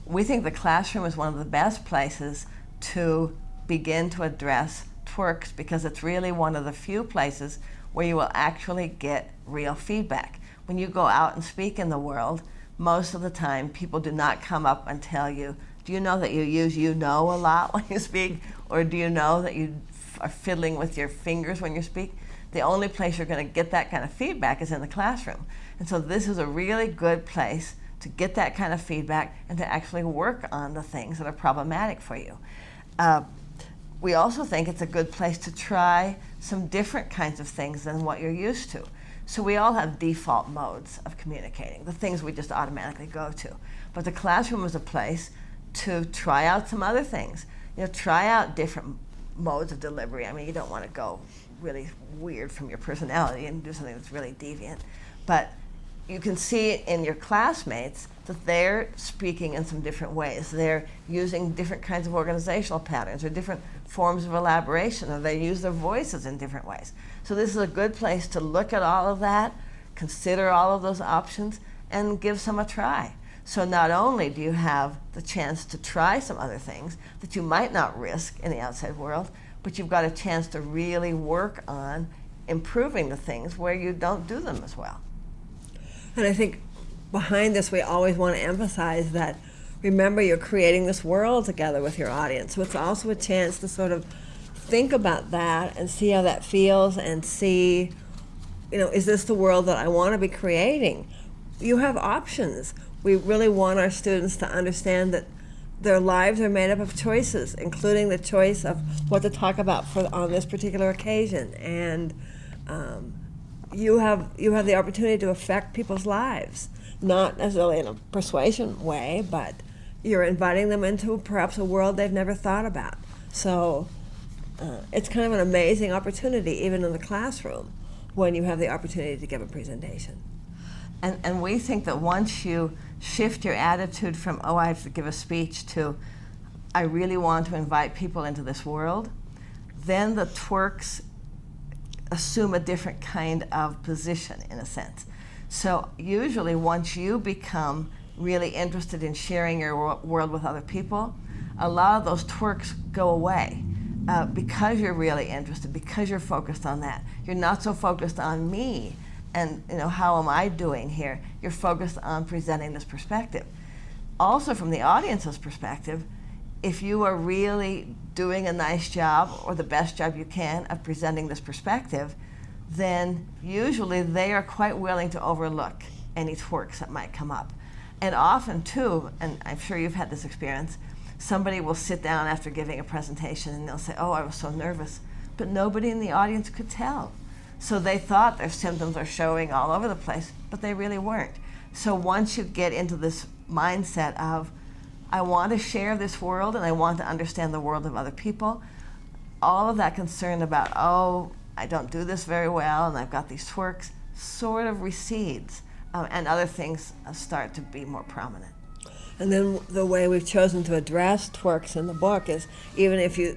we think the classroom is one of the best places to begin to address Twirks, because it's really one of the few places where you will actually get real feedback. When you go out and speak in the world, most of the time people do not come up and tell you, do you know that you use "you know" a lot when you speak? Or do you know that you are fiddling with your fingers when you speak? The only place you're going to get that kind of feedback is in the classroom. And so this is a really good place to get that kind of feedback and to actually work on the things that are problematic for you. We also think it's a good place to try some different kinds of things than what you're used to. So we all have default modes of communicating, the things we just automatically go to. But the classroom is a place to try out some other things. You know, try out different modes of delivery. I mean, you don't want to go really weird from your personality and do something that's really deviant. But you can see in your classmates that they're speaking in some different ways. They're using different kinds of organizational patterns or different forms of elaboration, or they use their voices in different ways. So this is a good place to look at all of that, consider all of those options, and give some a try. So not only do you have the chance to try some other things that you might not risk in the outside world, but you've got a chance to really work on improving the things where you don't do them as well. And I think behind this, we always want to emphasize that, remember, you're creating this world together with your audience. So it's also a chance to sort of think about that and see how that feels and see, you know, is this the world that I want to be creating? You have options. We really want our students to understand that their lives are made up of choices, including the choice of what to talk about on this particular occasion. And you have the opportunity to affect people's lives, not necessarily in a persuasion way, but you're inviting them into perhaps a world they've never thought about. So it's kind of an amazing opportunity, even in the classroom, when you have the opportunity to give a presentation. And we think that once you shift your attitude from, oh, I have to give a speech, to, I really want to invite people into this world, then the Twirks assume a different kind of position, in a sense. So usually once you become really interested in sharing your world with other people, a lot of those Twirks go away because you're really interested, because you're focused on that. You're not so focused on me and, you know, how am I doing here? You're focused on presenting this perspective. Also, from the audience's perspective, if you are really doing a nice job or the best job you can of presenting this perspective, then usually they are quite willing to overlook any Twirks that might come up. And often too, and I'm sure you've had this experience, somebody will sit down after giving a presentation and they'll say, oh, I was so nervous, but nobody in the audience could tell. So they thought their symptoms are showing all over the place, but they really weren't. So once you get into this mindset of, I want to share this world and I want to understand the world of other people, all of that concern about, oh, I don't do this very well and I've got these Twirks, sort of recedes, and other things start to be more prominent. And then the way we've chosen to address Twirks in the book is, even if you're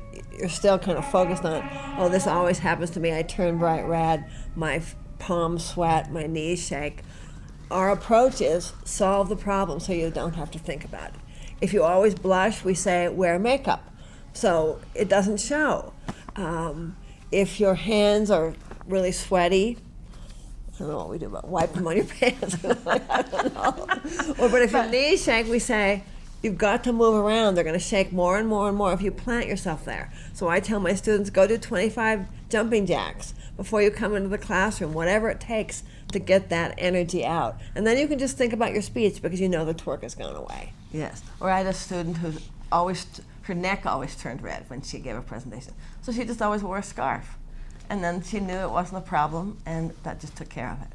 still kind of focused on, oh, this always happens to me, I turn bright red, my palms sweat, my knees shake, our approach is solve the problem so you don't have to think about it. If you always blush, we say wear makeup so it doesn't show. If your hands are really sweaty, I don't know what we do, but wipe them on your pants. I don't know. But if your knees shake, we say, you've got to move around. They're going to shake more and more and more if you plant yourself there. So I tell my students, go do 25 jumping jacks before you come into the classroom, whatever it takes to get that energy out. And then you can just think about your speech because you know the Twirk has gone away. Yes. Or I had a student who always, her neck always turned red when she gave a presentation. So she just always wore a scarf. And then she knew it wasn't a problem, and that just took care of it.